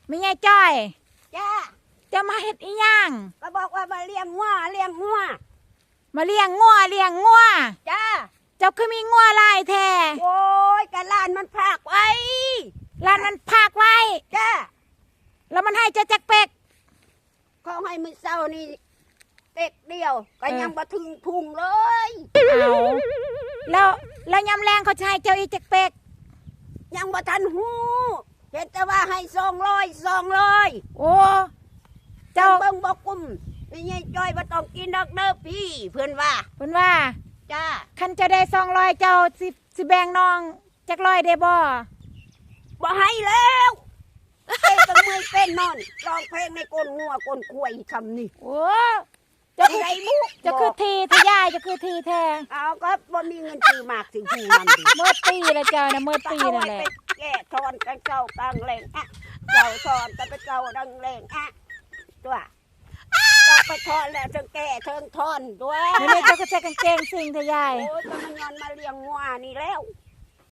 ไม่ไงจ้อย จ้า จะมาเฮ็ดอีหยัง ก็บอกว่ามาเลี้ยงงัวมาเลี้ยงงัวเลี้ยงงัว จ้า เจ้าคือมีงัวหลายแท้ โอ้ยกะลานมันพากไว้ ร้านมันพากไว้ จ้า แล้วมันให้เจ้าจักเป็ก เขาให้มือเศร้านี่เป็กเดียวก็ยังบ่ถึงพุงเลย เอาแล้วยำแรงเขาจะให้เจ้าอีกจักเป็ก ยังบ่ทันหูเห็นแต่ว่าให้200 โอ้ เจ้า เจ้า เบิ่งบ่กุ้มนี่ยายจ้อยบ่ต้องกินดอกเด้อพี่เพิ่นว่า เพิ่นว่า จ้า คันเจ้าได้200เจ้าสิแบ่งน้องจัก100ได้บ่ บ่ให้แล้วเป็นต้องมือเป็นนอนร้องเพลงในก้นงัวก้นควายคำนี่ โอ้เจ้า ที่ คือ ไหนมุก เจ้าคือทีทะยายเจ้าคือทีแท้ เอาก็บ่มีเงินซื้อมากสิหูนำดิ เมื่อปีละเจ้านะเมื่อปี เอา นั่น ไว้ แหละ ไปแก่ทอนกันเจ้ากลางแรงอะเจ้าทอนกันไปเจ้าดังแรงอะตัวต้องไปทอนแล้วเทิงแก่เทิงทอนด้วย นี่เจ้าก็ใส่กางเกงสิ่งทะยาย โอ้ยก็มันย้อนมาเลี้ยงงัวนี่แล้ว